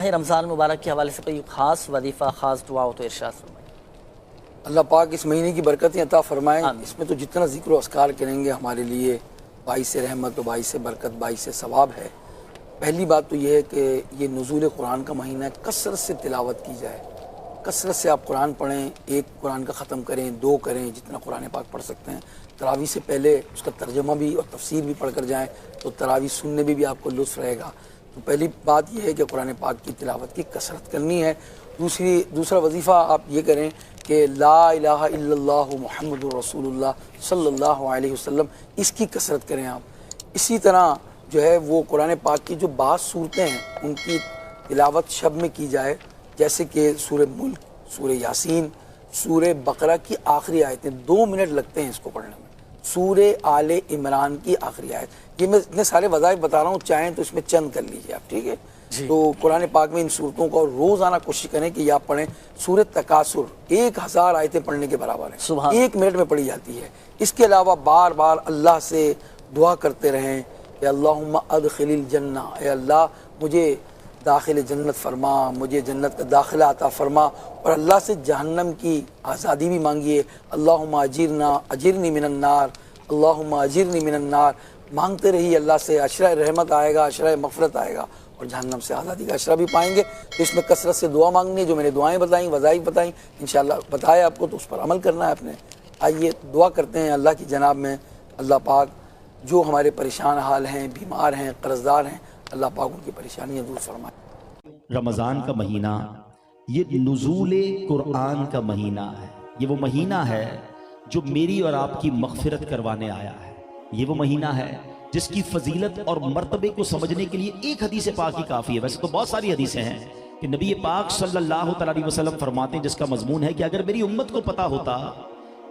रमज़ान मुबारक के हवाले से कोई ख़ास वजीफ़ा ख़ास दुआ हो तो इरशाद फरमाइए। अल्लाह पाक इस महीने की बरकतें अता फ़रमाएँ। इसमें तो जितना ज़िक्र अस्कार करेंगे हमारे लिए बाइस रहमत व बाइस बरकत बाइस सवाब है। पहली बात तो यह है कि ये नुज़ूल कुरान का महीना है, कसरत से तिलावत की जाए, कसरत से आप कुरान पढ़ें, एक कुरान का ख़त्म करें, दो करें, जितना कुरान पाक पढ़ सकते हैं। तरावी से पहले उसका तर्जमा भी और तफसीर भी पढ़ कर जाएँ तो तरावी सुनने में भी आपको लुत्फ़ रहेगा। तो पहली बात यह है कि कुरान पाक की तिलावत की कसरत करनी है। दूसरा वजीफ़ा आप ये करें कि ला इलाहा इल्लल्लाहु मुहम्मदुर रसूलुल्लाह सल्लल्लाहु अलैहि वसल्लम, इसकी कसरत करें आप। इसी तरह जो है वो कुरान पाक की जो बात सूरतें हैं उनकी तिलावत शब में की जाए, जैसे कि सूरह मुल्क, सूरह यासीन, सूरह बकरा की आखिरी आयतें, 2 मिनट लगते हैं इसको पढ़ने में, सूरह आले इमरान की आखिरी आयत। ये मैं इतने सारे वज़ाइफ बता रहा हूँ, चाहें तो इसमें चंद कर लीजिए आप, ठीक है। तो कुरान पाक में इन सूरतों को रोज़ाना कोशिश करें कि आप पढ़ें। सूरह तकासुर 1000 आयतें पढ़ने के बराबर है, 1 मिनट में पढ़ी जाती है। इसके अलावा बार बार अल्लाह से दुआ करते रहें कि अल्लाहुम्मा अदखिलिल जन्ना, ए अल्लाह मुझे दाखिल जन्नत फरमा, मुझे जन्नत का दाखिला अता फरमा। और अल्लाह से जहन्नम की आज़ादी भी मांगिए, अल्लाहुम्मा अजिरनी मिनन्नार, अल्लाहुम्मा अजिरनी मिनन्नार। मांगते रहिए अल्लाह से, अशरा रहमत आएगा, अशरा मग़फ़िरत आएगा और जहन्नम से आज़ादी का अशरा भी पाएंगे। तो इसमें कसरत से दुआ मांगनी है, जो मैंने दुआएं बताई, वज़ाइफ बताई, इंशाअल्लाह बताया आपको, तो उस पर अमल करना है आपने। आइए दुआ करते हैं अल्लाह की जनाब में। अल्लाह पाक जो हमारे परेशान हाल हैं, बीमार हैं, कर्जदार हैं, अल्लाह पाक उनकी परेशानियाँ दूर फरमाए। रमज़ान का महीना ये नुज़ूले कुरान का महीना है। ये वो महीना है जो मेरी और आपकी मग़फ़िरत करवाने आया है। ये वो महीना है जिसकी फजीलत और मर्तबे को समझने के लिए एक हदीस पाक ही काफ़ी है। वैसे तो बहुत सारी हदीसें हैं कि नबी पाक सल्लल्लाहु अलैहि वसल्लम फरमाते हैं, जिसका मजमून है कि अगर मेरी उम्मत को पता होता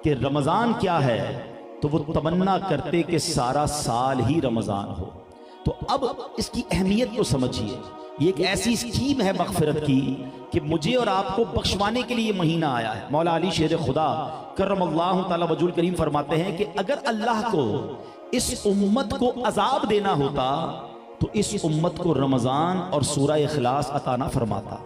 कि रमज़ान क्या है तो वो तमन्ना करते कि सारा साल ही रमज़ान हो। तो अब इसकी अहमियत को समझिए। ये एक ऐसी स्कीम है मग़फ़िरत की कि मुझे और आपको बख्शवाने के लिए महीना आया है। मौला अली शेर खुदा करमल्लाहु तआला वजहुल करीम फरमाते हैं कि अगर अल्लाह को इस उम्मत को अजाब देना होता तो इस उम्मत को रमज़ान और सूरह इखलास अता ना फरमाता।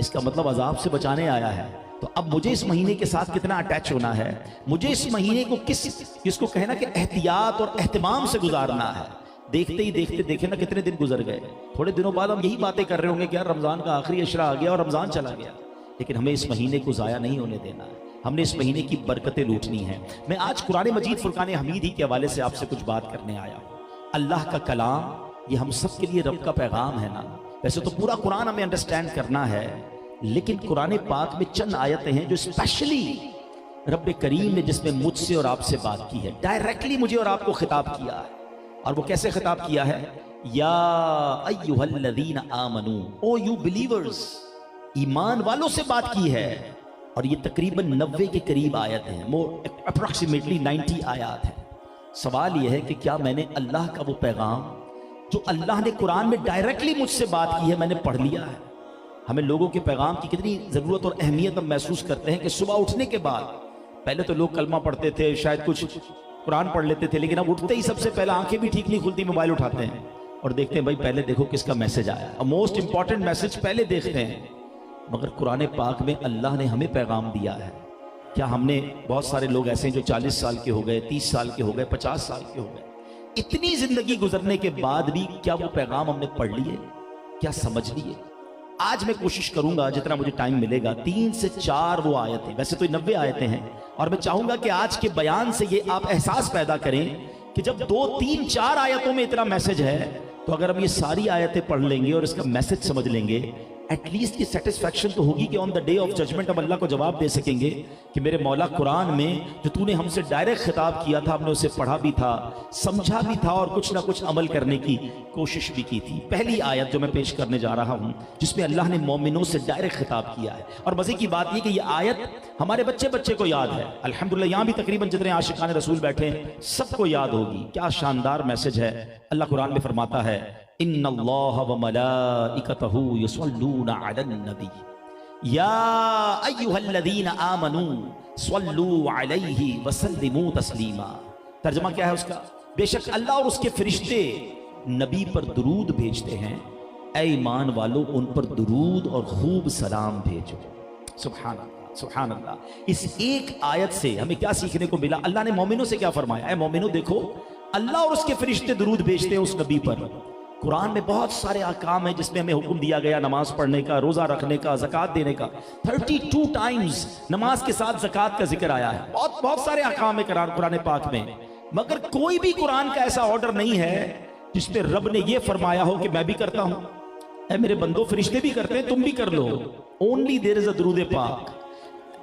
इसका मतलब अजाब से बचाने आया है। तो अब मुझे इस महीने के साथ कितना अटैच होना है, मुझे इस महीने को किसको कहना कि एहतियात और एहतिमाम से गुजारना है। देखते ही देखते देखे ना कितने दिन गुजर गए। थोड़े दिनों बाद हम यही बातें कर रहे होंगे कि यार रमज़ान का आखिरी अशरा आ गया और रमज़ान चला गया। लेकिन हमें इस महीने को ज़ाया नहीं होने देना है, हमने इस महीने की बरकतें लूटनी है। मैं आज कुरान मजीद फुरकान हमीद ही के हवाले से आपसे कुछ बात करने आया हूँ। अल्लाह का कलाम ये हम सब के लिए रब का पैगाम है ना। वैसे तो पूरा कुरान हमें अंडरस्टैंड करना है, लेकिन कुरान पाक में चंद आयतें हैं जो स्पेशली रब करीम ने जिसमें मुझसे और आपसे बात की है, डायरेक्टली मुझे और आपको खिताब किया है। और वो कैसे खिताब किया है? या अय्युहल्लज़ीना आमनू, ओ यू बिलीवर्स, ईमान वालों से बात की है। और ये तकरीबन 90 के करीब आयत हैं, मोर अप्रॉक्सीमेटली 90 आयत है। सवाल यह है कि क्या मैंने अल्लाह का वो पैगाम जो अल्लाह ने कुरान में डायरेक्टली मुझसे बात की है, मैंने पढ़ लिया है? हमें लोगों के पैगाम की कितनी ज़रूरत और अहमियत हम महसूस करते हैं कि सुबह उठने के बाद, पहले तो लोग कलमा पढ़ते थे, शायद कुछ कुरान पढ़ लेते थे, लेकिन अब उठते ही सबसे पहले आंखें भी ठीक नहीं खुलती, मोबाइल उठाते हैं और देखते हैं भाई पहले देखो किसका मैसेज आया। अब मोस्ट इंपॉर्टेंट मैसेज पहले देखते हैं। मगर कुरान पाक में अल्लाह ने हमें पैगाम दिया है। क्या हमने, बहुत सारे लोग ऐसे हैं जो 40 साल के हो गए, 30 साल के हो गए, 50 साल के हो गए, इतनी जिंदगी गुजरने के बाद भी क्या वो पैगाम हमने पढ़ लिए, क्या समझ लिए? आज मैं कोशिश करूंगा जितना मुझे टाइम मिलेगा 3 से 4 वो आयतें, वैसे तो 90 आयतें हैं, और मैं चाहूंगा कि आज के बयान से ये आप एहसास पैदा करें कि जब 2, 3, 4 आयतों में इतना मैसेज है, तो अगर हम ये सारी आयतें पढ़ लेंगे और इसका मैसेज समझ लेंगे, एटलीस्ट की सेटिस्फैक्शन तो होगी कि on the day of judgement हम अल्लाह को जवाब दे सकेंगे कि मेरे मौला कुरान में जो तूने हमसे डायरेक्ट खिताब किया था, हमने उसे पढ़ा भी था, समझा भी था और कुछ ना कुछ अमल करने की कोशिश भी की थी। पहली आयत जो मैं पेश करने जा रहा हूँ, जिसमें अल्लाह ने मोमिनों से डायरेक्ट खिताब किया है। और मजे की बात यह कि यह आयत हमारे बच्चे बच्चे को याद है। अल्हम्दुलिल्लाह यहाँ भी तकरीबन जितने आशिकान रसूल बैठे हैं सबको याद होगी। क्या शानदार मैसेज है। अल्लाह कुरान में फरमाता है, इन्नल्लाह व मलाइकतहू युसल्लूना अलन नबी या अय्युहल्लज़ीना आमनू सल्लू अलैहि वसल्लिमू तस्लीमा। तर्जुमा क्या है उसका? बेशक अल्लाह और उसके फरिश्ते नबी पर दुरूद भेजते हैं, ऐ ईमान वालों उन पर दुरूद और खूब सलाम भेजो। सुभान अल्लाह, सुभान अल्लाह। इस एक आयत से हमें क्या सीखने को मिला? अल्लाह ने मोमिनों से क्या फरमाया? ऐ मोमिनों देखो, अल्लाह और उसके फरिश्ते दुरूद भेजते हैं उस नबी पर। कुरान में बहुत सारे अहकाम है जिसमें हमें हुक्म दिया गया नमाज पढ़ने का, रोजा रखने का, ज़कात देने का। 32 टाइम्स नमाज के साथ ज़कात का जिक्र आया है। बहुत सारे अहकाम है कुरान पाक में, मगर कोई भी कुरान का ऐसा ऑर्डर नहीं है जिसमें रब ने यह फरमाया हो कि मैं भी करता हूं, ऐ मेरे बंदो फरिश्ते भी करते हैं, तुम भी कर लो। ओनली देयर इज अ दुरूद पाक।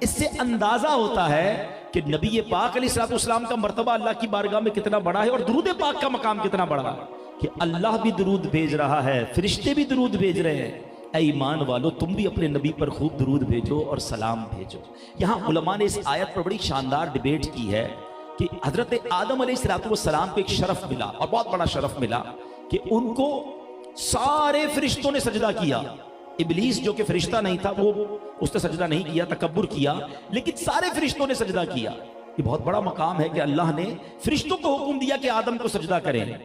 इससे अंदाजा होता है कि नबी पाक अलैहिस्सलाम का मर्तबा अल्लाह की बारगाह में कितना बड़ा है और दुरूद पाक का मकाम कितना बड़ा है कि अल्लाह भी दुरूद भेज रहा है, फरिश्ते भी दुरूद भेज रहे हैं। ऐ ईमान वालों तुम भी अपने नबी पर खूब दुरूद भेजो और सलाम भेजो। यहां उलमा ने इस आयत पर बड़ी शानदार डिबेट की है कि हजरत आदम अलैहिस्सलाम को एक शरफ मिला और बहुत बड़ा शरफ मिला कि उनको सारे फरिश्तों ने सजदा किया। इब्लीस जो कि फरिश्ता नहीं था वो उसने सजदा नहीं किया, तकब्बुर किया, लेकिन सारे फरिश्तों ने सजदा किया। ये बहुत बड़ा मकाम है कि अल्लाह ने फरिश्तों को हुक्म दिया कि आदम को सजदा करें।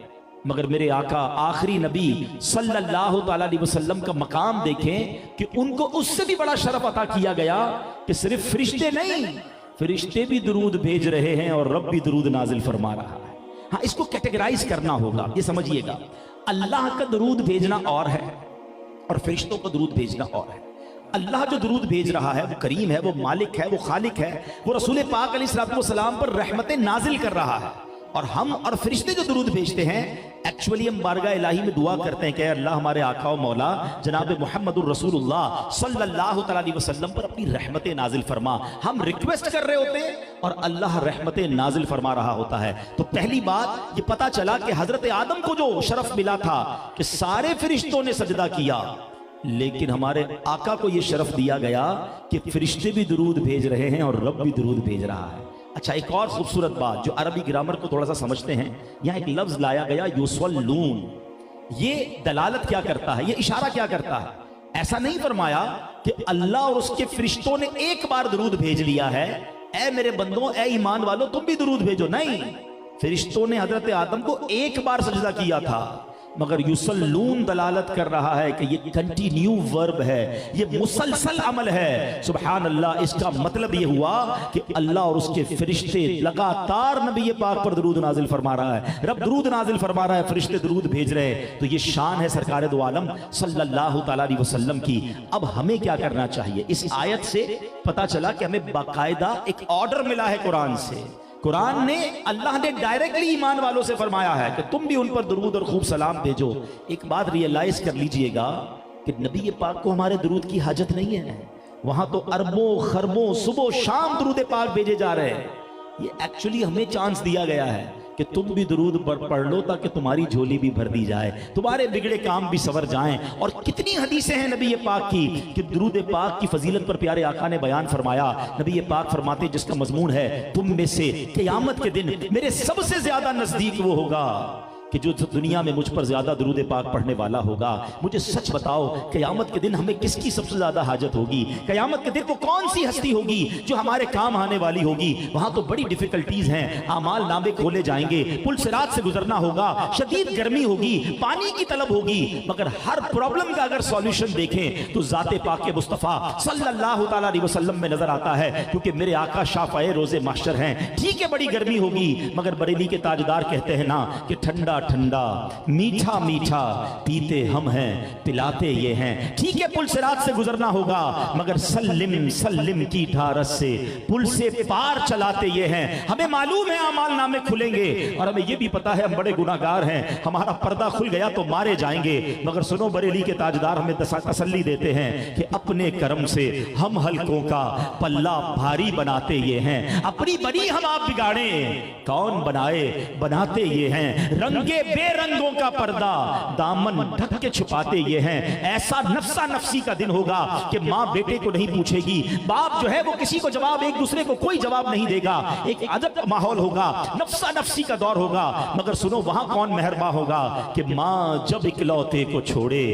मगर मेरे आका आखिरी नबी सल्लल्लाहु अलैहि वसल्लम का मकाम देखें कि उनको उससे भी बड़ा शरफ अता किया गया कि सिर्फ फरिश्ते नहीं, फरिश्ते भी दुरूद भेज रहे हैं और रब भी दुरूद नाजिल फरमा रहा है। हाँ, इसको कैटेगराइज करना होगा, ये समझिएगा। अल्लाह का दुरूद भेजना और है और फरिश्तों को दुरूद भेजना और है। अल्लाह जो दुरूद भेज रहा है वो करीम है, वो मालिक है, वो खालिक है, वो रसूल पाक अलैहिस्सलाम पर रहमतें नाजिल कर रहा है। और हम और फरिश्ते जो दुरूद भेजते हैं, एक्चुअली हम बारगाह इलाही में दुआ करते हैं कि अल्लाह हमारे आका और मौला जनाब मुहम्मदुर रसूलुल्लाह सल्लल्लाहु अलैहि वसल्लम पर अपनी रहमतें नाजिल फरमा। हम रिक्वेस्ट कर रहे होते हैं और अल्लाह रहमतें नाजिल फरमा रहा होता है। तो पहली बात ये पता चला कि हजरत आदम को जो शरफ मिला था कि सारे फरिश्तों ने सजदा किया, लेकिन हमारे आका को यह शरफ दिया गया कि फरिश्ते भी दुरूद भेज रहे हैं और रब भी दुरूद भेज रहा है। अच्छा, एक और खूबसूरत बात जो अरबी ग्रामर को थोड़ा सा समझते हैं, यहां एक लफ्ज लाया गया युसल्लून। ये दलालत क्या करता है, ये इशारा क्या करता है? ऐसा नहीं फरमाया कि अल्लाह और उसके फरिश्तों ने एक बार दुरूद भेज लिया है, ऐ मेरे बंदों, ऐ ईमान वालों तुम भी दुरूद भेजो। नहीं, फरिश्तों ने हजरत आदम को एक बार सजदा किया था, मगर युसल्लून दलालत कर रहा है कि ये कंटिन्यू वर्ब है, ये मुसलसल अमल है। सुभान अल्लाह। इसका मतलब ये हुआ कि अल्लाह और उसके फरिश्ते लगातार नबी पाक पर दुरूद नाजिल फरमा रहा है, रब दुरूद नाजिल फरमा रहा है, फरिश्ते दुरूद भेज रहे हैं। तो ये शान है सरकार दो आलम सल्लल्लाहु अलैहि वसल्लम की। अब हमें क्या करना चाहिए? इस आयत से पता चला कि हमें बाकायदा एक ऑर्डर मिला है कुरान से। कुरान ने, अल्लाह ने डायरेक्टली ईमान वालों से फरमाया है कि तुम भी उन पर दुरूद और खूब सलाम भेजो। एक बात रियलाइज कर लीजिएगा कि नबी पाक को हमारे दुरूद की हाजत नहीं है। वहां तो अरबों खरबों सुबह शाम दुरूद पाक भेजे जा रहे हैं। ये एक्चुअली हमें चांस दिया गया है कि तुम भी दुरूद पढ़ लो ताकि तुम्हारी झोली भी भर दी जाए, तुम्हारे बिगड़े काम भी सवर जाएं। और कितनी हदीसें हैं नबी पाक की कि दुरूद पाक की फजीलत पर प्यारे आका ने बयान फरमाया। नबी पाक फरमाते, जिसका मजमून है तुम में से क़यामत के दिन मेरे सबसे ज्यादा नजदीक वो होगा कि जो दुनिया में मुझ पर ज्यादा दुरूद पाक पढ़ने वाला होगा। मुझे सच बताओ, क़यामत के दिन हमें किसकी सबसे ज्यादा हाजत होगी? क़यामत के दिन को कौन सी हस्ती होगी जो हमारे काम आने वाली होगी? वहां तो बड़ी डिफिकल्टीज हैं, आमाल नामे खोले जाएंगे, पुल सिरात से गुजरना होगा, शदीद गर्मी होगी, पानी की तलब होगी, मगर हर प्रॉब्लम का अगर सॉल्यूशन देखें तो जाते पाक के मुस्तफ़ा सल्लल्लाहु अलैहि वसल्लम में नजर आता है, क्योंकि मेरे आका शाफ़ाए रोजे महशर हैं। ठीक है, बड़ी गर्मी होगी, मगर बरेली के ताजदार कहते हैं ना कि ठंडा ठंडा मीठा मीठा पीते हम हैं, पिलाते ये हैं। ठीक है, पुल सिरात से गुजरना होगा, मगर सल्लिम सल्लिम की ढारस से पुल से पार चलाते ये हैं। हमें मालूम है आमाल नामे खुलेंगे और हमें ये भी पता है हम बड़े गुनाहगार हैं, हमारा पर्दा खुल गया तो मारे जाएंगे। मगर सुनो, बरेली के ताजदार हमें तसल्ली देते हैं कि अपने कर्म से हम हल्कों का पल्ला भारी बनाते ये हैं। अपनी बनी हम आप बिगाड़े, कौन बनाए? बनाते ये हैं। रंगे बेरंगों का पर्दा दामन ढक के छुपाते ये हैं। ऐसा नफ्सा नफ्सी का दिन होगा कि माँ बेटे को नहीं पूछेगी, बाप जो है वो किसी को जवाब, एक दूसरे को कोई जवाब नहीं देगा। एक अजब माहौल होगा, नफ्सा नफ्सी का दौर होगा। मगर सुनो, वहां कौन मेहरबा होगा कि माँ जब इकलौते को छोड़े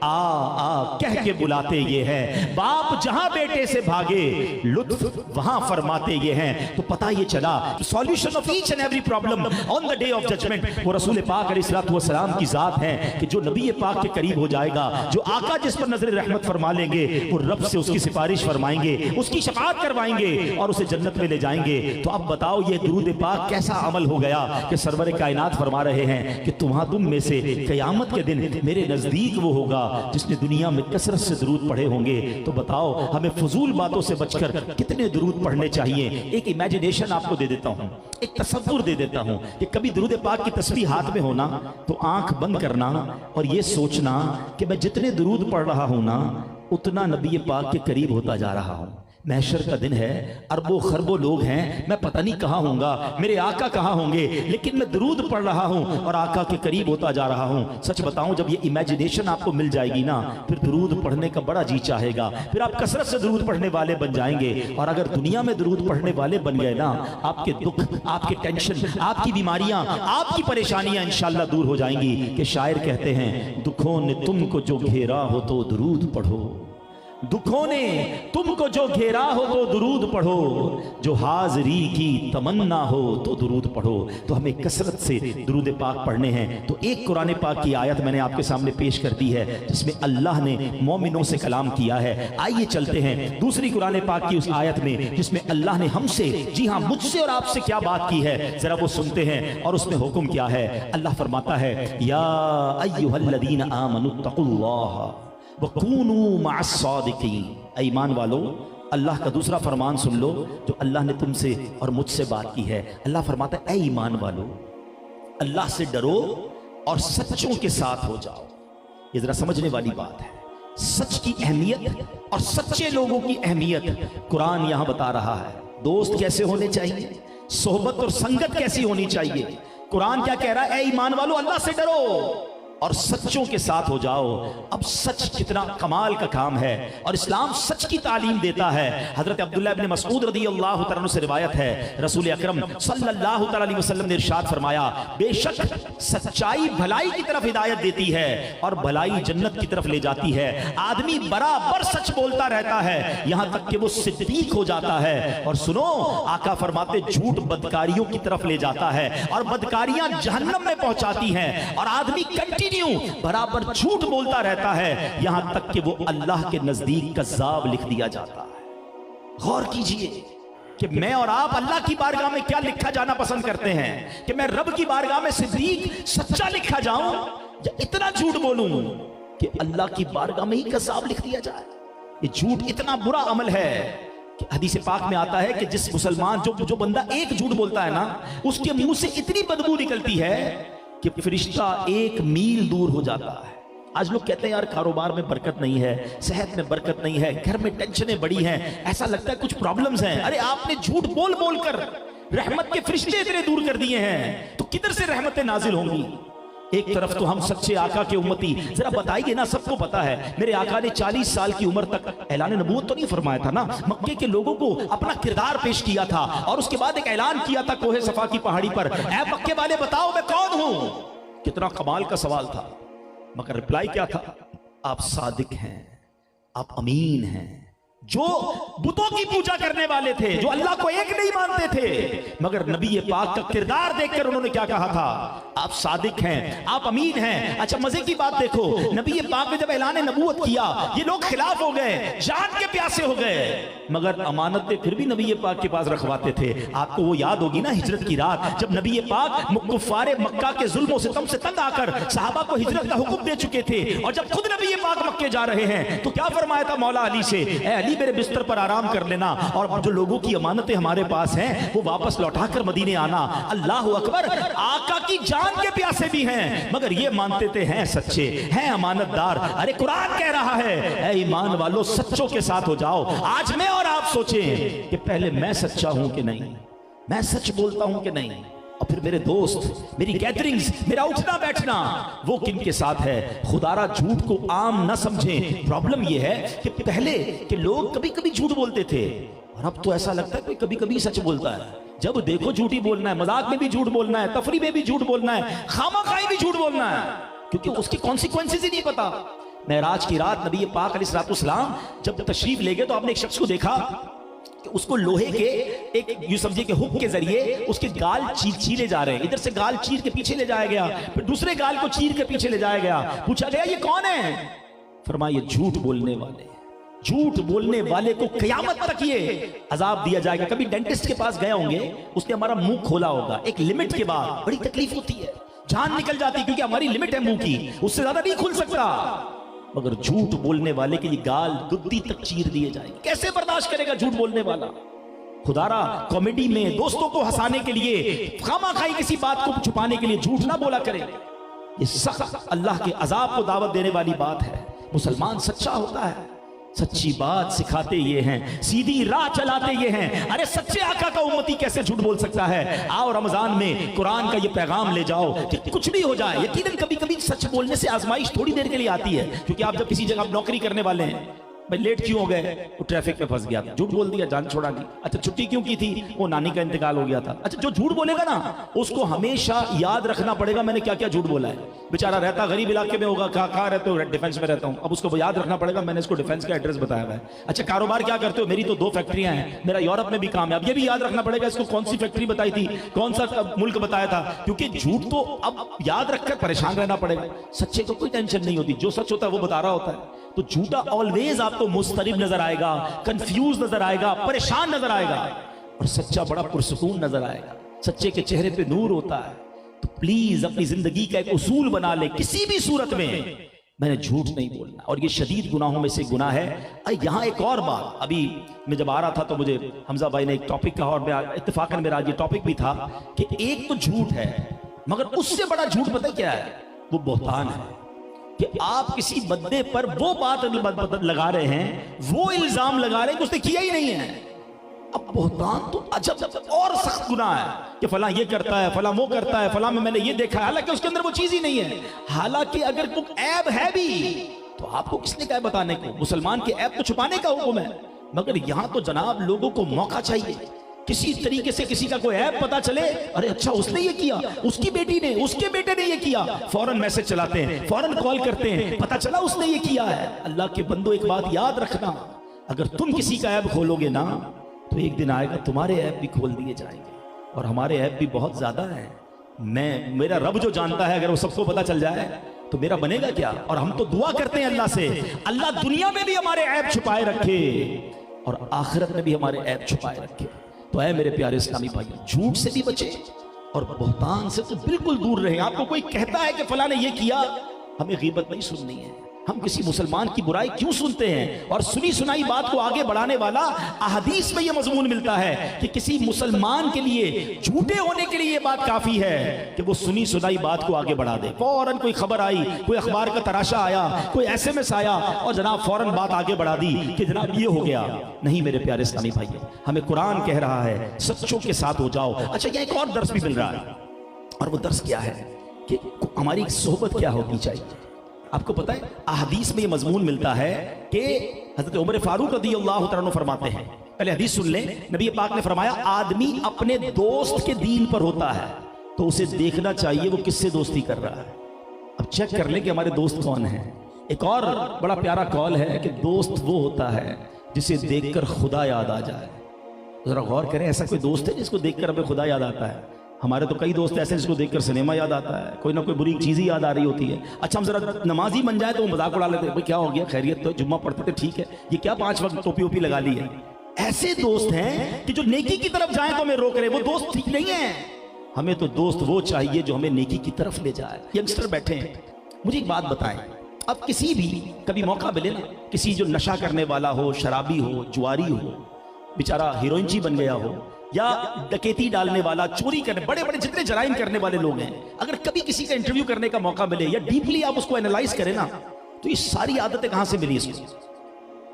आ आ कह के बुलाते ये हैं। बाप जहां बेटे से भागे लुत्फ वहां फरमाते ये हैं। तो पता ये चला solution of each and every problem on the day of judgement वो रसूल पाक अलैहिस्सलाम की ज़ात है कि जो नबी पाक के करीब हो जाएगा, जो आका जिस पर नजर रहमत फरमा लेंगे, वो रब से उसकी सिफारिश फरमाएंगे, उसकी शफाअत करवाएंगे और उसे जन्नत में ले जाएंगे। तो अब बताओ ये दुरूद पाक कैसा अमल हो गया कि सरवर कायनात फरमा रहे हैं कि तुम में से क़यामत के दिन मेरे नजदीक वो होगा जिसने दुनिया में कसरत से दुरूद पढ़े होंगे। तो बताओ हमें फजूल बातों से बचकर कितने दुरूद पढ़ने चाहिए। एक इमेजिनेशन आपको दे देता हूं, एक तसव्वुर दे देता हूं कि कभी दुरूद पाक की तस्बीह हाथ में होना तो आंख बंद करना और ये सोचना कि मैं जितने दुरूद पढ़ रहा हूं ना उतना नबी पाक के करीब होता जा रहा हूं। महशर का दिन है, अरबों खरबों लोग हैं, मैं पता नहीं कहाँ होऊंगा, मेरे आका कहाँ होंगे, लेकिन मैं दुरूद पढ़ रहा हूँ और आका के करीब होता जा रहा हूँ। सच बताऊं, जब ये इमेजिनेशन आपको मिल जाएगी ना, फिर दुरूद पढ़ने का बड़ा जी चाहेगा, फिर आप कसरत से दुरूद पढ़ने वाले बन जाएंगे। और अगर दुनिया में दुरूद पढ़ने वाले बन गए ना, आपके दुख, आपके टेंशन, आपकी बीमारियां, आपकी परेशानियां इंशाअल्लाह दूर हो जाएंगी। कि शायर कहते हैं, दुखों ने तुमको जो घेरा हो तो दुरूद पढ़ो, दुखों ने तुमको जो घेरा हो तो दुरूद पढ़ो, जो हाजिरी की तमन्ना हो तो दुरूद पढ़ो। तो हमें कसरत से दुरूद पाक पढ़ने हैं। तो एक कुरान पाक की आयत मैंने आपके सामने पेश कर दी है जिसमें अल्लाह ने मोमिनों से कलाम किया है। आइए चलते हैं दूसरी कुरान पाक की उस आयत में जिसमें अल्लाह ने हमसे, जी हाँ मुझसे और आपसे क्या बात की है, जरा वो सुनते हैं। और उसमें हुक्म क्या है। अल्लाह फरमाता है, या अय्युहल्लज़ीना आमनुत्तकुल्लाह वकूनू मअस्सादिकीन। ईमान वालो, अल्लाह का दूसरा फरमान सुन लो जो अल्लाह ने तुमसे और मुझसे बात की है। अल्लाह फरमाता है, ऐ ईमान वालो, अल्लाह से डरो और सच्चों के साथ हो जाओ। ये जरा समझने वाली बात है। सच की अहमियत और सच्चे लोगों की अहमियत कुरान यहां बता रहा है। दोस्त कैसे होने चाहिए, सोहबत और संगत कैसी होनी चाहिए। कुरान क्या कह रहा है, ऐ ईमान वालो, अल्लाह से डरो और सच्चों के साथ हो जाओ। अब सच कितना कमाल का काम है और इस्लाम सच की तालीम देता है। हजरत अब्दुल्लाह इब्न मसऊद रज़ियल्लाहु तआला अन्हु से रिवायत है, रसूल अकरम सल्लल्लाहु तआला अलैहि वसल्लम ने इरशाद फरमाया, बेशक सच्चाई भलाई की तरफ हिदायत देती है और भलाई जन्नत की तरफ ले जाती है। आदमी बराबर सच बोलता रहता है यहां तक कि वो सिद्दीक हो जाता है। और सुनो, आका फरमाते, झूठ बदकारियों की तरफ ले जाता है और बदकारियां जहन्नम में पहुंचाती हैं। और आदमी बराबर झूठ बोलता रहता है यहां तक कि वो अल्लाह के नजदीक कज़्ज़ाब लिख दिया जाता है। गौर कीजिए कि मैं और आप अल्लाह की बारगाह में क्या लिखा जाना पसंद करते हैं कि मैं रब की बारगाह में सिद्दीक, सच्चा लिखा जाऊं या इतना झूठ बोलूं कि अल्लाह की बारगाह में ही कज़्ज़ाब लिख दिया जाए। ये झूठ इतना बुरा अमल है कि हदीस पाक में आता है कि जिस मुसलमान जो बंदा एक झूठ बोलता है ना, उसके मुंह से इतनी बदबू निकलती है कि फरिश्ता 1 मील दूर हो जाता है। आज लोग कहते हैं यार कारोबार में बरकत नहीं है, सेहत में बरकत नहीं है, घर में टेंशनें बड़ी हैं, ऐसा लगता है कुछ प्रॉब्लम्स हैं। अरे आपने झूठ बोल बोल कर रहमत के फरिश्ते इतने दूर कर दिए हैं, तो किधर से रहमतें नाजिल होंगी। एक तरफ तो हम सच्चे आका के उम्मती, जरा बताइए ना, सबको पता है मेरे आका ने 40 साल की उम्र तक ऐलान नबूवत तो नहीं फरमाया था ना, मक्के के लोगों को अपना किरदार पेश किया था और उसके बाद एक ऐलान किया था कोहे सफा की पहाड़ी पर, ऐ मक्के वाले बताओ मैं कौन हूं। कितना कमाल का सवाल था, मगर रिप्लाई क्या था, आप सादिक हैं, आप अमीन हैं। जो बुतों की पूजा करने वाले थे, जो अल्लाह को एक नहीं मानते थे, मगर नबी पाक का किरदार देखकर उन्होंने क्या कहा था, आप सादिक हैं, आप अमीन हैं। अच्छा मजे की बात देखो, नबी पाक ने जब ऐलान नबूवत किया ये लोग खिलाफ हो गए, जान के प्यासे हो गए, मगर अमानतें फिर भी नबी पाक के पास रखवाते थे। आपको वो याद होगी ना हिजरत की रात, जब नबी पाक कुफ्फारे मक्का के जुल्मों सितम से तंग आकर सहाबा को हिजरत का हुक्म दे चुके थे, और जब खुद नबी पाक मक्के जा रहे हैं तो क्या फरमाया था मौला अली से, ए अली मेरे बिस्तर पर आराम कर लेना और जो लोगों की अमानतें हमारे पास हैं वो वापस लौटाकर मदीने आना। अल्लाह अकबर, आका की जान के प्यासे भी हैं, मगर ये मानते थे हैं सच्चे, हैं अमानतदार। अरे कुरान कह रहा है, ऐ ईमान वालों सच्चों के साथ हो जाओ। आज मैं और आप सोचें कि पहले मैं सच्चा हूं कि नहीं, मैं सच बोलता हूं कि नहीं, और फिर मेरे दोस्त, मेरी गैदरिंग्स, मेरा उठना बैठना वो किन के साथ है। खुदारा झूठ को आम न समझें। प्रॉब्लम ये है कि पहले के लोग कभी कभी झूठ बोलते थे और अब तो ऐसा लगता है कोई कभी कभी सच बोलता है। जब देखो झूठ ही बोलना है, मजाक में भी झूठ बोलना है, तफरी में भी झूठ बोलना है, खामाखाई भी झूठ बोलना है, क्योंकि उसकी कॉन्सिक्वेंसेस ही नहीं पता। मेराज की रात नबी पाक अलैहिस्सलाम जब तशरीफ ले गए तो आपने एक शख्स को देखा कि उसको लोहे के एक यूं समझिए कि हुक के जरिए उसके गाल छीले जा रहे हैं, इधर से गाल चीर के पीछे ले जाया गया, फिर दूसरे गाल को चीर के पीछे ले जाया गया। पूछा गया ये कौन है? फरमाया ये झूठ बोलने वाले। झूठ बोलने वाले को क़यामत तक ये अजाब दिया जाएगा। कभी डेंटिस्ट के पास गए होंगे, उसने हमारा मुंह खोला होगा, एक लिमिट के बाद बड़ी तकलीफ होती है, जान निकल जाती है, क्योंकि हमारी लिमिट है मुंह की, उससे ज्यादा नहीं खुल सकता। मगर झूठ बोलने वाले के लिए गाल गुद्दी तक चीर दिए जाएंगे। कैसे बर्दाश्त करेगा झूठ बोलने वाला? खुदारा कॉमेडी में दोस्तों को हंसाने के लिए, खामाखाई किसी बात को छुपाने के लिए झूठ ना बोला करे। ये सख्त अल्लाह के अजाब को दावत देने वाली बात है। मुसलमान सच्चा होता है, सच्ची बात सिखाते ये हैं, सीधी राह चलाते ये हैं। अरे सच्चे आका का उम्मती कैसे झूठ बोल सकता है? आओ रमजान में कुरान का ये पैगाम ले जाओ कि कुछ भी हो जाए, यकीनन कभी कभी सच बोलने से आजमाइश थोड़ी देर के लिए आती है। क्योंकि आप जब किसी जगह नौकरी करने वाले हैं, भाई लेट क्यों हो गए? वो ट्रैफिक में फंस गया था, झूठ बोल दिया, जान छोड़ा दी। अच्छा छुट्टी क्यों की थी? वो नानी का इंतकाल हो गया था। अच्छा जो झूठ बोलेगा ना, उसको हमेशा याद रखना पड़ेगा मैंने क्या क्या झूठ बोला है। बेचारा रहता गरीब इलाके में होगा, कहाँ रहते हो? डिफेंस में रहता हूँ। अब उसको याद रखना पड़ेगा मैंने इसको डिफेंस का एड्रेस बताया है। अच्छा कारोबार क्या करते हो? मेरी तो 2 फैक्ट्रियां हैं, मेरा यूरोप में भी काम है। अब ये भी याद रखना पड़ेगा इसको कौन सी फैक्ट्री बताई थी, कौन सा मुल्क बताया था, क्योंकि झूठ तो अब याद रखकर परेशान रहना पड़ेगा। सच्चे को कोई टेंशन नहीं होती, जो सच होता है वो बता रहा होता है। तो झूठा ऑलवेज आपको मुस्तरिब नजर आएगा, कंफ्यूज नजर आएगा, परेशान नजर आएगा, और सच्चा बड़ा पुरसुकून नजर आएगा। सच्चे के चेहरे पे नूर होता है। तो प्लीज अपनी जिंदगी का एक उसूल बना ले, किसी भी सूरत में मैंने झूठ नहीं बोलना, और ये शदीद गुनाहों में से गुनाह है। यहाँ एक और बात, अभी मैं जब आ रहा था तो मुझे हमजा भाई ने एक टॉपिक कहा, और इत्तेफाकन मेरा ये टॉपिक भी था कि एक तो झूठ है, मगर उससे बड़ा झूठ पता क्या है? वो बहतान है कि आप किसी बंदे पर वो बात लगा रहे हैं, वो इल्जाम लगा रहे हैं कि उसने किया ही नहीं है। अब बहतान तो अजब और सख्त गुनाह है कि फला ये करता है, फला वो करता है, फला में मैंने ये देखा है, हालांकि उसके अंदर वो चीज ही नहीं है। हालांकि अगर कोई ऐब है भी तो आपको किसने कहा बताने को? मुसलमान के ऐब को छुपाने का हुक्म है। मगर यहां तो जनाब लोगों को मौका चाहिए, किसी तरीके से किसी का कोई ऐप पता चले, अरे अच्छा उसने ये किया, उसकी बेटी ने, उसके बेटे ने ये किया, फौरन मैसेज चलाते हैं, फौरन कॉल करते हैं, पता चला उसने ये किया है। अल्लाह के बंदो एक बात याद रखना, अगर तुम किसी का ऐप खोलोगे ना तो एक दिन आएगा तुम्हारे ऐप भी खोल दिए जाएंगे, और हमारे ऐप भी बहुत ज्यादा है। मेरा रब जो जानता है, अगर वो सबको पता चल जाए तो मेरा बनेगा क्या? और हम तो दुआ करते हैं अल्लाह से, अल्लाह दुनिया में भी हमारे ऐप छुपाए रखे और आखिरत में भी हमारे ऐप छुपाए रखे। तो है मेरे प्यारे इस्लामी भाई, झूठ से भी बचे और बहतान से तो बिल्कुल दूर रहे। आपको कोई कहता है कि फला ने ये किया, हमें गीबत नहीं सुननी है। हम किसी मुसलमान की बुराई क्यों सुनते हैं? और सुनी सुनाई बात को आगे बढ़ाने वाला अहदीस में यह मजमून मिलता है कि किसी मुसलमान के लिए झूठे होने के लिए यह बात काफी है कि वो सुनी सुनाई बात को आगे बढ़ा दे। फौरन कोई खबर आई, कोई अखबार का तराशा आया, कोई SMS आया और जनाब फौरन बात आगे बढ़ा दी कि जनाब ये हो गया। नहीं मेरे प्यारे इस्लामी भाई, हमें कुरान कह रहा है सच्चों के साथ हो जाओ। अच्छा यहाँ एक और दर्स भी मिल रहा है, और वो दर्स क्या है कि हमारी सोहबत क्या होनी चाहिए। आपको पता है अहदीस में ये मजमून मिलता है कि हजरत उमर फारूक रज़ियल्लाहु तआला अन्हु फरमाते हैं, पहले हदीस सुन लें, नबी पाक ने फरमाया आदमी अपने दोस्त के दीन पर होता है तो उसे देखना चाहिए वो किससे दोस्ती कर रहा है। अब चेक कर लें कि हमारे दोस्त कौन हैं। एक और बड़ा प्यारा कॉल है कि दोस्त वो होता है जिसे देखकर खुदा याद आ जाए। जरा गौर करें, ऐसा कोई दोस्त है जिसको देखकर हमें खुदा याद आता है? हमारे तो कई दोस्त ऐसे जिसको देखकर सिनेमा याद आता है, कोई ना कोई बुरी चीज़ ही याद आ रही होती है। अच्छा हम जरा नमाजी बन जाए तो वो मजाक उड़ा लेते हैं, भाई क्या हो गया, खैरियत तो, जुम्मा पढ़ते थे ठीक है, ये क्या 5 वक्त टोपी ओपी लगा ली है। ऐसे दोस्त हैं कि जो नेकी की तरफ जाए तो हमें रोक रहे, वो दोस्त ठीक नहीं है। हमें तो दोस्त वो चाहिए जो हमें नेकी की तरफ ले जाए। यंगस्टर बैठे हैं, मुझे एक बात बताएं, अब किसी भी कभी मौका मिले ना, किसी जो नशा करने वाला हो, शराबी हो, जुआरी हो, बेचारा हीरोइनची बन गया हो, या डकैती डालने वाला, चोरी करने, बड़े बड़े जितने जराइम करने वाले लोग हैं, अगर कभी किसी का इंटरव्यू करने का मौका मिले या डीपली आप उसको एनालाइज करें ना, तो ये सारी आदतें कहां से मिली इसको?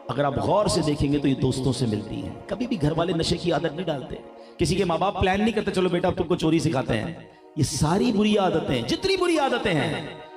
अगर आप गौर से देखेंगे तो ये दोस्तों से मिलती हैं। कभी भी घर वाले नशे की आदत नहीं डालते, किसी के माँ बाप प्लान नहीं करते चलो बेटा तुमको चोरी सिखाते हैं। ये सारी बुरी आदतें, जितनी बुरी आदतें हैं,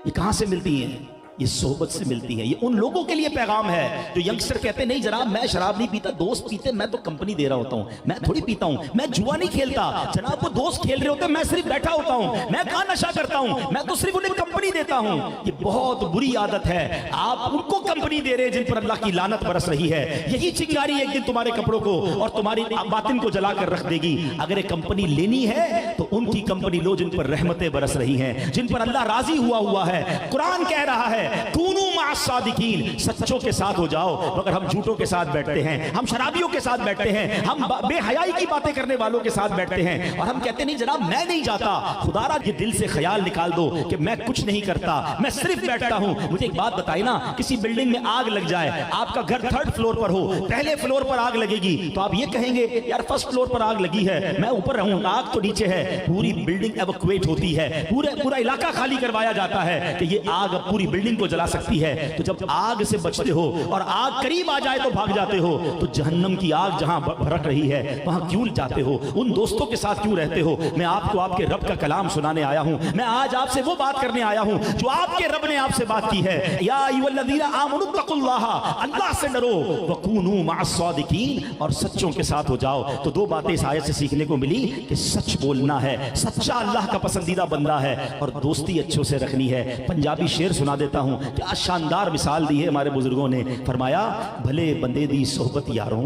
ये कहां से मिलती हैं? ये सोहबत से मिलती है। ये उन लोगों के लिए पैगाम है जो यंगस्टर कहते हैं नहीं जनाब मैं शराब नहीं पीता, दोस्त पीते, मैं तो कंपनी दे रहा होता हूं, मैं थोड़ी पीता हूं, मैं जुआ नहीं खेलता जनाब, वो दोस्त खेल रहे होते हैं, मैं सिर्फ बैठा होता हूं, मैं कहां नशा करता हूं, मैं तो सिर्फ उन्हें कंपनी कंपनी देता हूं। ये बहुत बुरी आदत है, आप उनको कंपनी दे रहे हैं जिन पर अल्लाह की लानत बरस रही है। यही चिंगारी एक दिन तुम्हारे कपड़ों को और तुम्हारी बातिन को जलाकर रख देगी। अगर एक कंपनी लेनी है तो उनकी कंपनी लो जिन पर रहमतें बरस रही हैं, जिन पर अल्लाह राजी हुआ है। कुरान कह रहा है कूनू माअस सादिकीन, सच्चों के साथ हो जाओ। मगर हम झूठों के साथ बैठते हैं, हम शराबियों के साथ बैठते हैं, हम बेहयाई की बातें करने वालों के साथ बैठते हैं और हम कहते नहीं जनाब मैं नहीं जाता। खुदारा ये दिल से ख्याल निकाल दो कि मैं कुछ नहीं करता, मैं सिर्फ बैठता हूं। मुझे एक बात बताइए ना, किसी बिल्डिंग में आग लग जाए, आपका घर 3rd फ्लोर पर हो, पहले फ्लोर पर आग लगेगी तो आप ये कहेंगे यार 1st फ्लोर पर आग लगी है, मैं ऊपर रहूं, आग तो नीचे है। पूरी बिल्डिंग एवैक्यूएट होती है, पूरा इलाका खाली करवाया जाता है कि ये आग अब पूरी बिल्डिंग को जला सकती है। तो जब आग से बचते हो और आग करीब आ जाए तो भाग जाते हो, तो जहन्नम की आग जहां भड़क रही है वहां क्यों जाते हो? उन दोस्तों के साथ क्यों रहते हो? मैं आपको आपके रब का कलाम सुनाने आया हूं। मैं आज आपसे वो बात करने आया हूं जो आपके रब ने आपसे बात की है। या अय्युहल्लज़ीना आमनुत्तकुल्लाह, अल्लाह से डरो, वकूनू मअस सादिकीन, और सच्चों के साथ हो जाओ। तो दो बातें इस आयत से सीखने को मिली कि सच बोलना है, सच्चा अल्लाह का पसंदीदा बंदा है, और दोस्ती अच्छों से रखनी है। पंजाबी शेर सुना देता हूं, क्या शानदार मिसाल दी है हमारे बुजुर्गों ने। फरमाया भले बंदे दी सोहबत यारों,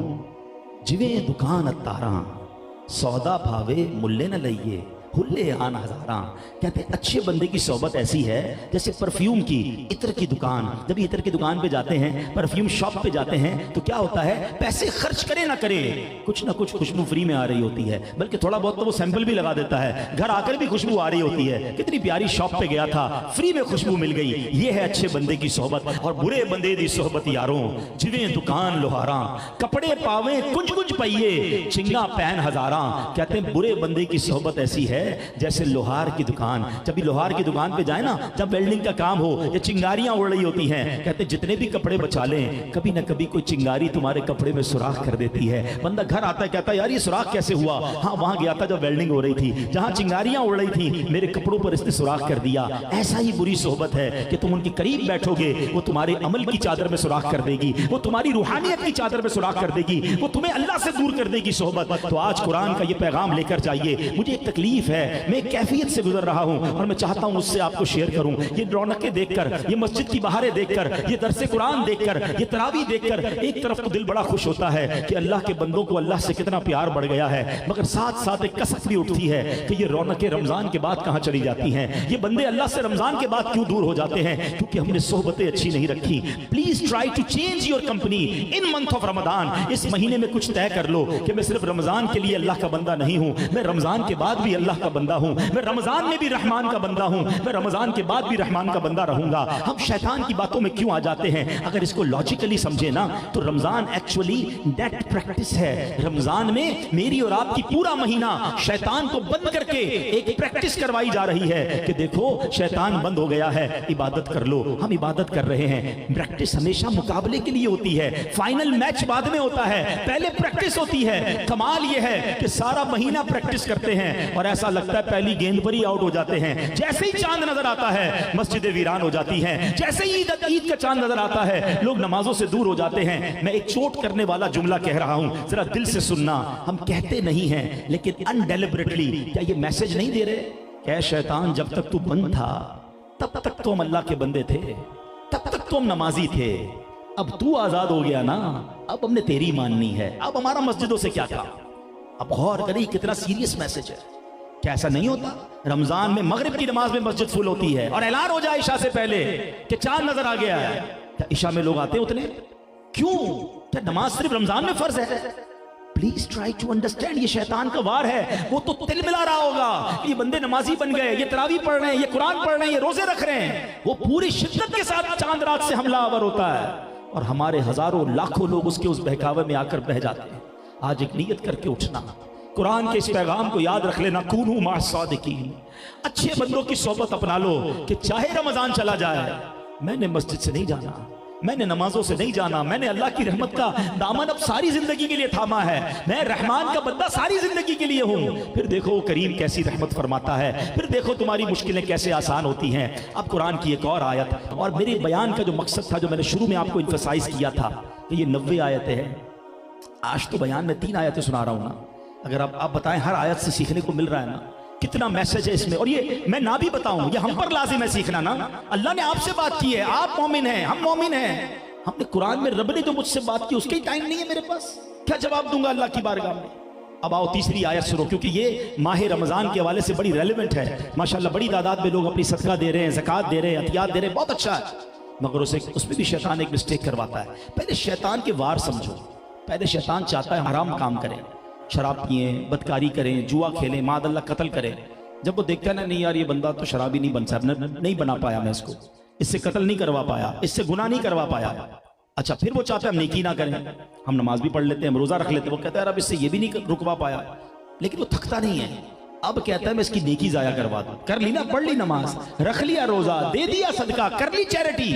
जिवें दुकान अतारा, सौदा भावे मुल्ले न लइए, हुल्ले आन हजारा। कहते अच्छे बंदे की सोबत ऐसी है जैसे परफ्यूम की, इत्र की दुकान। जब इत्र की दुकान पे जाते हैं, परफ्यूम शॉप पे जाते हैं, तो क्या होता है, पैसे खर्च करे ना करे, कुछ ना कुछ खुशबू फ्री में आ रही होती है, बल्कि थोड़ा बहुत तो वो सैंपल भी लगा देता है, घर आकर भी खुशबू आ रही होती है। कितनी प्यारी शॉप पे गया था, फ्री में खुशबू मिल गई। ये है अच्छे बंदे की सोहबत। और बुरे बंदे दी सोहबत यारों, जिवें दुकान लोहारा, कपड़े पावे कुंज कुंज पाइये, चिंगा पहन हजारा। कहते हैं बुरे बंदे की सोहबत ऐसी है जैसे लोहार की दुकान। जब भी लोहार की दुकान पे जाए ना, जब वेल्डिंग का काम हो, ये चिंगारियां उड़ रही होती हैं, कहते जितने भी कपड़े बचा लें, कभी ना कभी कोई चिंगारी तुम्हारे कपड़े में सुराख कर देती है। बंदा घर आता है, कहता है यार ये सुराख कैसे हुआ? हाँ वहां गया था जब वेल्डिंग हो रही थी, जहां चिंगारियां उड़ रही थी, मेरे कपड़ों पर इसने सुराख कर दिया। ऐसा ही बुरी सोहबत है कि तुम उनके करीब बैठोगे, वो तुम्हारे अमल की चादर में सुराख कर देगी, वो तुम्हारी रूहानियत की चादर में सुराख कर देगी, वो तुम्हें अल्लाह से दूर कर देगी सोहबत। तो आज कुरान का ये पैगाम लेकर जाइए। मुझे एक तकलीफ है, मैं एक कैफियत से गुजर रहा हूं और मैं चाहता हूं उससे आपको शेयर करूं। ये रौनकें देखकर, ये मस्जिद की बहारें देखकर, ये दरसे कुरान देखकर, ये तरावी देखकर, एक तरफ तो दिल बड़ा खुश होता है कि अल्लाह के बंदों को अल्लाह से कितना प्यार बढ़ गया है, मगर साथ साथ एक कसक भी उठती है कि ये रौनकें रमजान के बाद कहां चली जाती हैं। ये बंदे अल्लाह से रमजान के बाद क्यों दूर हो जाते हैं? क्योंकि हमने सोहबतें अच्छी नहीं रखी। Please try to change your company in month of Ramzan. इस महीने में कुछ तय कर लो कि मैं सिर्फ रमजान के लिए अल्लाह का बंदा नहीं हूं, मैं रमजान के बाद भी अल्लाह का बंदा हूं, मैं रमजान में भी रहमान का बंदा हूं, मैं रमजान के बाद भी रहमान का बंदा रहूंगा। हम शैतान की बातों में क्यों आ जाते हैं? अगर इसको लॉजिकली समझे ना, तो रमजान एक्चुअली डेट प्रैक्टिस है। रमजान में मेरी और आपकी पूरा महीना शैतान को बंद करके एक प्रैक्टिस करवाई जा रही है कि देखो शैतान बंद हो गया है, इबादत कर लो। हम इबादत कर रहे हैं। प्रैक्टिस हमेशा मुकाबले के लिए होती है, फाइनल मैच बाद में होता है, पहले प्रैक्टिस होती है। कमाल यह है कि सारा महीना प्रैक्टिस करते हैं और ऐसा लगता है पहली गेंद पर ही आउट हो जाते हैं। जैसे ही चांद नजर आता है मस्जिदें वीरान हो जाती हैं, जैसे ही ईद का चांद नजर आता है लोग नमाजों से दूर हो जाते हैं। मैं एक चोट करने वाला जुमला कह रहा हूं, जरा दिल से सुनना। हम कहते नहीं हैं लेकिन अनडेलिबरेटली क्या ये मैसेज नहीं दे रहे? क्या शैतान जब तक तू बंद था तब तक तो हम अल्लाह के बंदे थे, तब तक तो हम नमाजी थे, अब तू आजाद हो गया ना, अब हमने तेरी माननी है, अब हमारा मस्जिदों से क्या काम। अब गौर करिए कितना सीरियस मैसेज है। क्या ऐसा नहीं होता? रमजान में मगरिब की नमाज में मस्जिद फुल होती है और ऐलान हो जाए इशा से पहले कि चांद नजर आ गया है, क्या इशा में लोग आते हैं उतने? क्यों? क्या नमाज सिर्फ रमजान में फर्ज है? Please try to understand. ये शैतान का वार है, वो तो तिल मिला रहा होगा ये बंदे नमाजी बन गए, ये तरावी पढ़ रहे हैं, ये कुरान पढ़ रहे हैं, ये रोजे रख रहे हैं। वो पूरी शिद्दत के साथ चांद रात से हमलावर होता है और हमारे हजारों लाखों लोग उसके उस बहकावे में आकर बह जाते हैं। आज एक नियत करके उठना, कुरान के इस पैगाम को याद रख लेना, कूनू मअस सादिकीन। अच्छे बंदों की सोबत अपना लो कि चाहे रमजान चला जाए, मैंने मस्जिद से नहीं जाना, मैंने नमाजों से नहीं जाना, मैंने अल्लाह की रहमत का दामन अब सारी जिंदगी के लिए थामा है, मैं रहमान का बंदा सारी जिंदगी के लिए हूं। फिर देखो वो करीम कैसी रहमत फरमाता है, फिर देखो तुम्हारी मुश्किलें कैसे आसान होती हैं। अब कुरान की एक और आयत, और मेरे बयान का जो मकसद था, जो मैंने शुरू में आपको इन्फसाइज किया था कि ये 90 आयतें हैं। आज तो बयान में 3 आयतें सुना रहा हूं ना, अगर आप बताएं हर आयत से सीखने को मिल रहा है ना, कितना मैसेज है इसमें। और ये मैं ना भी बताऊं, ये हम पर लाजिम है सीखना ना। अल्लाह ने आपसे बात की है, आप मोमिन हैं, हम मोमिन हैं। हमने कुरान में रब ने जो मुझसे बात की उसके ही टाइम नहीं है मेरे पास, क्या जवाब दूंगा अल्लाह की बारगाह में। अब आओ तीसरी आयत शुरू, क्योंकि ये माह रमजान के हवाले से बड़ी रेलेवेंट है। माशाल्लाह बड़ी तादाद में लोग अपनी सदका दे रहे हैं, ज़कात दे रहे हैं, अतियात दे रहे हैं, बहुत अच्छा है। मगर उसमें भी शैतान एक मिस्टेक करवाता है। पहले शैतान के वार समझो। पहले शैतान चाहता है हराम काम करें, शराब पिए, बदकारी करें, जुआ खेलें, मादल्ला कत्ल करें। जब वो देखता है ना, नहीं यार ये बंदा तो शराबी नहीं बन सकता, नहीं बना पाया मैं इसको, इससे कत्ल नहीं करवा पाया, इससे गुनाह नहीं करवा पाया, अच्छा फिर वो चाहते हैं हम नेकी ना करें, हम नमाज भी पढ़ लेते हैं, हम रोजा रख लेते हैं। वो कहता है यार अब इससे ये भी नहीं रुकवा पाया, लेकिन वो थकता नहीं है। अब कहता है मैं इसकी नेकी जाया करवा दूं। कर ली ना, पढ़ ली नमाज, रख लिया रोजा, दे दिया सदका, कर ली चैरिटी।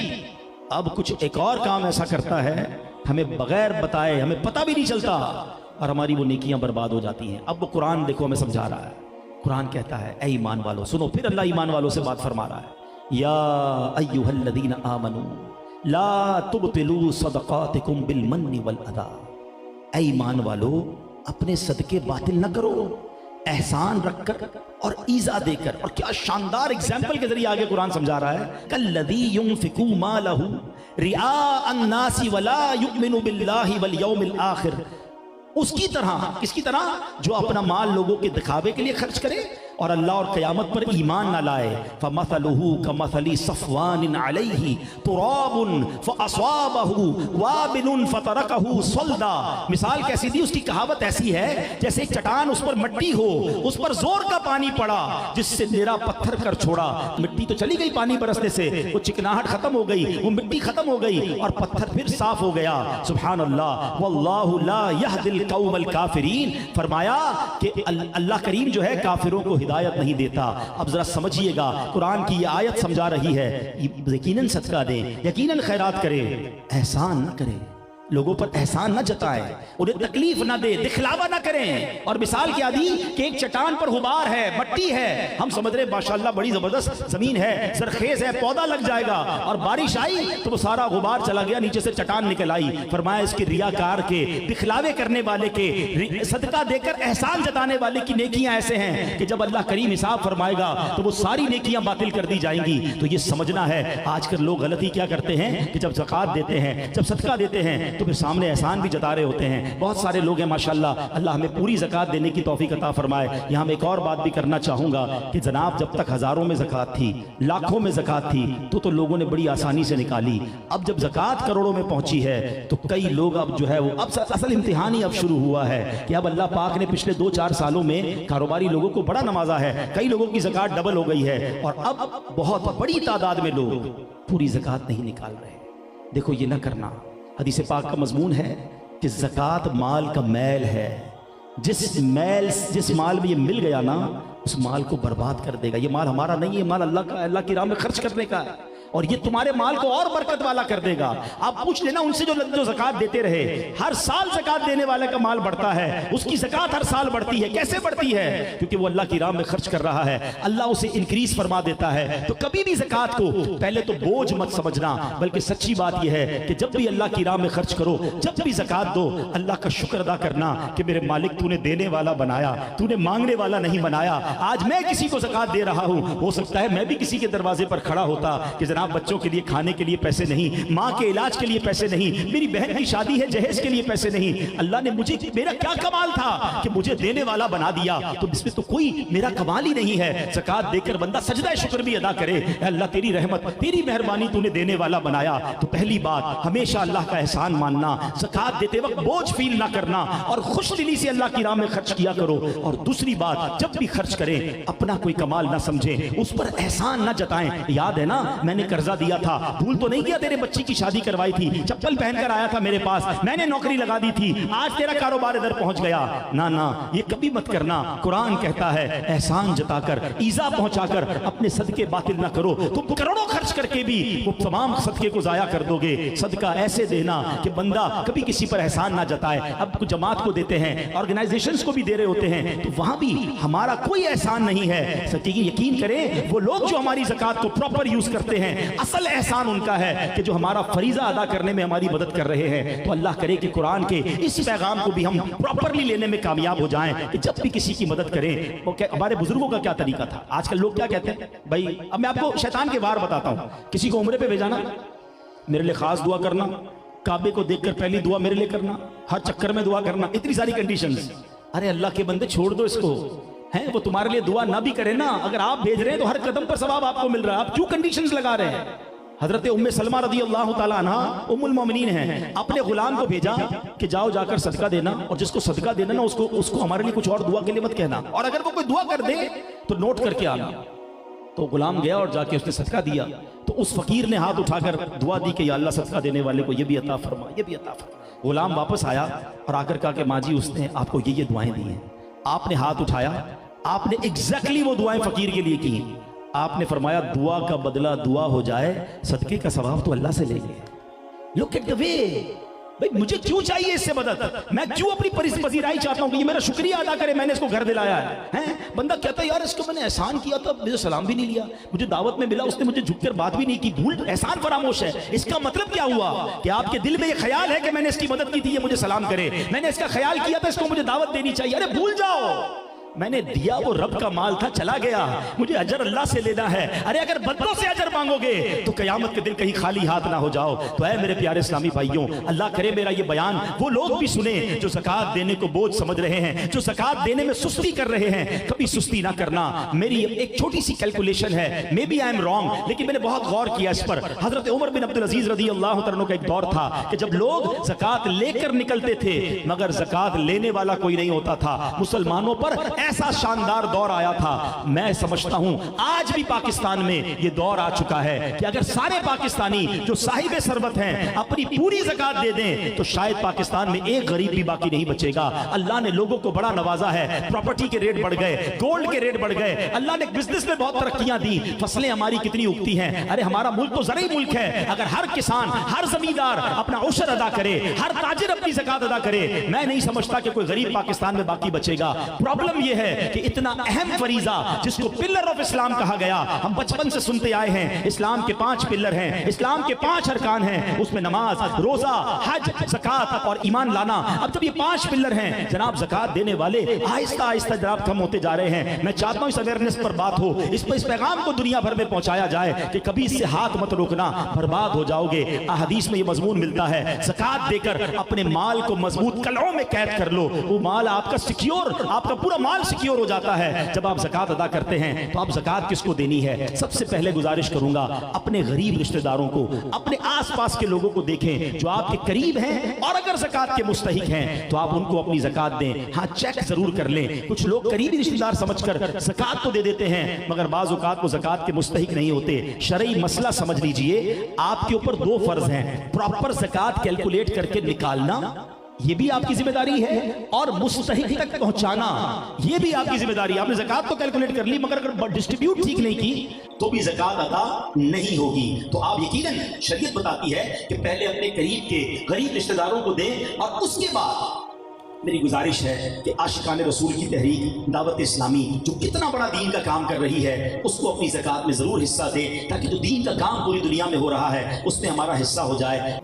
अब कुछ एक और काम ऐसा करता है हमें बगैर बताए, हमें पता भी नहीं चलता, और हमारी वो नेकियां बर्बाद हो जाती हैं। अब वो कुरान देखो हमें समझा रहा है। कुरान कहता है ऐ ईमान वालों, सुनो, फिर अल्लाह ईमान वालों से बात फरमा रहा है। या अय्युहल्लज़ीना आमनू ला तुबतिलू सदक़ातिकुम बिलमन्नि वल अदा। ऐ ईमान वालों, अपने सदके बातिल न करो, एहसान रखकर और ईजा देकर। और क्या शानदार एग्जाम्पल के जरिए आगे कुरान समझा रहा है। कल्लज़ी युनफ़िकू मालहू रिआ अन्नासी वला युमिनु बिल्लाहि वल यौमिल आखिर। उसकी तरह, किसकी तरह? जो अपना माल लोगों के दिखावे के लिए खर्च करे और अल्लाह और क़यामत पर ईमान न लाए। फमसलुहु कमसली सफ़वानिन अलैहि तुराबुन फ़अस्वाबहु वाबिलुन फ़तरकहु सल्दा। मिसाल कैसी दी? उसकी कहावत ऐसी है जैसे एक चट्टान, उस पर मिट्टी हो, उस पर जोर का पानी पड़ा जिससे निरा पत्थर कर छोड़ा। मिट्टी तो चली गई पानी बरसने से, वो चिकनाहट खत्म हो गई, वो मिट्टी खत्म हो गई और पत्थर फिर साफ हो गया। सुभान अल्लाह। वल्लाहु ला यहदिल कौमल काफिरीन। फरमाया कि अल्लाह करीम जो है काफिरों को हिदायत नहीं देता। अब जरा समझिएगा, कुरान की ये आयत समझा रही है यकीनन सदका दें, यकीनन खैरात करें, एहसान न करें, लोगों पर एहसान न जताएं, उन्हें तकलीफ न दे, दिखलावा न करें। और मिसाल क्या दी कि एक चट्टान पर गुबार है, मट्टी है, हम समझ रहे माशाल्लाह बड़ी जबरदस्त जमीन है, सरखेज है, पौधा लग जाएगा, और बारिश आई तो वो सारा गुबार चला गया, नीचे से चट्टान निकल आई। फरमाया इसके रियाकार के, दिखलावे करने वाले के, सदका देकर एहसान जताने वाले की नेकियां ऐसे हैं कि जब अल्लाह करीम हिसाब फरमाएगा तो वो सारी नेकियां बातिल कर दी जाएंगी। तो ये समझना है। आजकल लोग गलती क्या करते हैं कि जब ज़कात देते हैं, जब सदका देते हैं तो फिर सामने एहसान भी जता रहे होते हैं। बहुत सारे लोग हैं माशाल्लाह, अल्लाह हमें पूरी ज़कात देने की तौफीक अता फरमाए। यहाँ मैं एक और बात भी करना चाहूँगा कि जनाब जब तक हज़ारों में ज़कात थी, लाखों में ज़कात थी, तो लोगों ने बड़ी आसानी से निकाली। अब जब ज़कात करोड़ों में पहुँची है तो कई लोग अब जो है वो अब असल इम्तिहान ही अब शुरू हुआ है कि अब अल्लाह पाक ने पिछले 2-4 सालों में कारोबारी लोगों को बड़ा नवाजा है। कई लोगों की ज़कात डबल हो गई है और अब बहुत बड़ी तादाद में लोग पूरी ज़कात नहीं निकाल रहे। देखो ये ना करना। हदीस पाक का मजमून है कि ज़कात माल का मैल है, जिस माल में ये मिल गया ना उस माल को बर्बाद कर देगा। ये माल हमारा नहीं है, माल अल्लाह का, अल्लाह की राह में खर्च करने का है, और ये तुम्हारे माल को और बरकत वाला कर देगा। आप पूछ लेना उनसे जो ज़कात देते रहे, हर साल ज़कात देने वाले का माल बढ़ता है, उसकी ज़कात हर साल बढ़ती है। कैसे बढ़ती है? क्योंकि वो अल्लाह की राह में खर्च कर रहा है, अल्लाह उसे इंक्रीज फरमा देता है। तो कभी भी ज़कात को पहले तो बोझ मत समझना, बल्कि सच्ची बात यह है कि जब भी अल्लाह की राह में खर्च करो, जब भी ज़कात दो, अल्लाह का शुक्र अदा करना कि मेरे मालिक तूने देने वाला बनाया, तूने मांगने वाला नहीं बनाया। आज मैं किसी को ज़कात दे रहा हूँ, हो सकता है मैं भी किसी के दरवाजे पर खड़ा होता कि जनाब बच्चों के लिए खाने के लिए पैसे नहीं, माँ के इलाज के लिए पैसे नहीं, मेरी बहन की शादी है जहेज के लिए पैसे नहीं। अल्लाह ने मुझे, मेरा क्या कमाल था कि मुझे देने वाला बना दिया, तो इसमें तो कोई मेरा कमाल ही नहीं है। ज़कात देकर बंदा सजदा शुक्र भी अदा करे, अल्लाह तेरी रहमत, तेरी मेहरबानी, तूने देने वाला बनाया। तो पहली बात हमेशा अल्लाह का एहसान मानना, ज़कात देते वक्त बोझ फील ना करना और खुश दिली से अल्लाह की राह में खर्च किया करो। और दूसरी बात, जब भी खर्च करें अपना कोई कमाल ना समझें, उस पर एहसान ना जताएं। याद है ना मैंने कर्जा दिया था, भूल तो नहीं किया, तेरे बच्ची की शादी करवाई थी, चप्पल पहनकर आया था मेरे पास, मैंने नौकरी लगा दी थी, आज तेरा कारोबार इधर पहुंच गया। ना ना, ये कभी मत करना। कुरान कहता है एहसान जताकर, ईजा पहुंचाकर अपने सदके बातिल ना करो। तुम करोड़ों खर्च करके भी वो तमाम सदके को जाया कर दोगे। सदका ऐसे देना कि बंदा कभी किसी पर एहसान ना जताए। अब कुछ जमात को देते हैं, ऑर्गेनाइजेशंस को भी दे रहे होते हैं, तो वहां भी हमारा कोई एहसान नहीं है। यकीन करें वो लोग जो हमारी ज़कात को प्रॉपर यूज करते हैं, हैं, असल एहसान उनका है कि जो हमारा फरीजा अदा करने में हमारी मदद कर रहे हैं। तो अल्लाह करे कि कुरान के इस पैगाम को भी हम प्रॉपरली लेने में कामयाब हो जाएं कि जब भी किसी की मदद करें। वो हमारे बुजुर्गों का क्या तरीका था। आजकल लोग क्या कहते हैं भाई, अब मैं आपको शैतान के वार बताता हूं। किसी को उम्रे पे भेजाना, मेरे लिए खास दुआ करना, काबे को देखकर पहली दुआ मेरे लिए करना, हर चक्कर में दुआ करना, इतनी सारी कंडीशंस। अरे अल्लाह के बंदे छोड़ दो इसको, हैं वो तुम्हारे लिए दुआ ना भी करे ना, अगर आप भेज रहे हैं तो हर कदम पर सवाब आपको मिल रहा है, आप क्यों कंडीशंस लगा रहे हैं। हजरत उम्मे सलमा रदी अल्लाह तआला अन्हा उम्मुल मोमिनीन हैं, अपने गुलाम को भेजा कि जाओ जाकर सदका देना, और जिसको सदका देना ना उसको हमारे लिए कुछ और दुआ के लिए मत कहना, और अगर वो कोई दुआ कर दे तो नोट करके आना। तो गुलाम गया और जाके उसने सदका दिया। तो उस फकीर ने हाथ उठाकर दुआ दी कि या अल्लाह सदका देने वाले को ये भी अता फरमा, ये भी अता फरमा। गुलाम वापस आया और आकर कहा कि माँ जी उसने आपको ये दुआएं दी हैं। आपने हाथ उठाया, आपने एग्जैक्टली वो दुआएं फकीर के लिए की। आपने फरमाया दुआ का बदला दुआ हो जाए, सदके का सवाब तो अल्लाह से लेंगे। लुक एट द वे, भाई मुझे क्यों चाहिए इससे मदद, मैं क्यों अपनी पजीराई चाहता हूं कि ये मेरा शुक्रिया अदा करे, मैंने इसको घर दिलाया है? बंदा कहता है यार इसको मैंने एहसान किया था, मुझे सलाम भी नहीं लिया, मुझे दावत में मिला, उसने मुझे झुककर बात भी नहीं की, भूल एहसान फरामोश है। इसका मतलब क्या हुआ कि आपके दिल में ये ख्याल है कि मैंने इसकी मदद की थी, ये मुझे सलाम करे, मैंने इसका ख्याल किया था, इसको मुझे दावत देनी चाहिए। अरे भूल जाओ, मैंने दिया वो रब का माल था, चला गया, मुझे अजर अल्लाह से लेना है। अरे अगर बंदों से अजर मांगोगे तो कयामत के दिन कहीं खाली हाथ ना हो जाओ। तो ऐ मेरे प्यारे इस्लामी भाइयों, अल्लाह करे मेरा ये बयान वो लोग भी सुने जो ज़कात देने को बोझ समझ रहे हैं, जो ज़कात देने में सुस्ती कर रहे हैं। कभी सुस्ती ना करना। मेरी एक छोटी सी कैलकुलेशन है, maybe I am wrong, लेकिन मैंने बहुत गौर किया इस पर। हजरत उमर बिन अब्दुल अजीज रदी अल्लाह तआला का एक दौर था कि जब लोग ज़कात लेकर निकलते थे मगर ज़कात लेने वाला कोई नहीं होता था। मुसलमानों पर ऐसा शानदार दौर आया था। मैं समझता हूं आज भी पाकिस्तान में यह दौर आ चुका है कि अगर सारे पाकिस्तानी जो साहिब सरबत हैं अपनी पूरी ज़कात दे दें तो शायद पाकिस्तान में एक गरीब भी बाकी नहीं बचेगा। अल्लाह ने लोगों को बड़ा नवाजा है, प्रॉपर्टी के रेट बढ़ गए, गोल्ड के रेट बढ़ गए, अल्लाह ने बिजनेस में बहुत तरक्कियां दी, फसलें हमारी कितनी उगती हैं। अरे हमारा मुल्क तो ज़रई मुल्क है, अगर हर किसान हर जमींदार अपना औशर अदा करे, हर ताजिर अपनी ज़कात अदा करे, मैं नहीं समझता कि कोई गरीब पाकिस्तान में बाकी बचेगा। प्रॉब्लम यह है कि इतना अहम फरीजा जिसको पिलर ऑफ इस्लाम कहा गया, हम बचपन से सुनते आए हैं, इस्लाम के 5 पिलर हैं, इस्लाम के 5 अरकान हैं, उसमें नमाज, रोजा, हज, ज़कात और ईमान लाना। अब जब ये 5 पिलर हैं जनाब, ज़कात देने वाले आहिस्ता आहिस्ता जनाब कम होते जा रहे हैं। मैं चाहता हूं इस अवेयरनेस पर बात हो, इस पैगाम को दुनिया भर में पहुंचाया जाए कि कभी इससे हाथ मत रोकना, बर्बाद हो जाओगे। हदीस में ये मजमून मिलता है, ज़कात देकर अपने माल को मजबूत कलहों में कैद कर लो, वो माल आपका सिक्योर, आपका पूरा माल सिक्योर हो जाता है। जब आप ज़कात अदा करते हैं तो आप ज़कात किसको देनी है? सबसे पहले गुजारिश करूंगा अपने गरीब रिश्तेदारों को, अपने आसपास के लोगों को देखें जो आपके करीब हैं और अगर ज़कात के मुस्तहिक हैं तो आप उनको अपनी ज़कात दें। हाँ, चेक जरूर कर लें। कुछ लोग करीबी रिश्तेदार समझकर ज़कात तो दे देते हैं मगर बाज़ औक़ात वो ज़कात के मुस्तहिक नहीं होते। शरई मसला समझ लीजिए, आपके ऊपर 2 फर्ज हैं, प्रॉपर ज़कात कैलकुलेट करके निकालना ये भी आपकी जिम्मेदारी है और मुस्तहिक तक पहुंचाना ये भी आपकी जिम्मेदारी है। आपने ज़कात तो कैलकुलेट कर ली मगर अगर डिस्ट्रीब्यूट ठीक नहीं की तो भी ज़कात अदा नहीं होगी। तो आप यकीनन शरीयत बताती है कि पहले अपने करीब के गरीब रिश्तेदारों को दें और उसके बाद मेरी गुजारिश है कि आशिकान रसूल की तहरीक दावत इस्लामी जो कितना बड़ा दीन का काम कर रही है उसको अपनी ज़कात में ज़रूर हिस्सा दें ताकि जो दीन का काम पूरी दुनिया में हो रहा है उसमें हमारा हिस्सा हो जाए।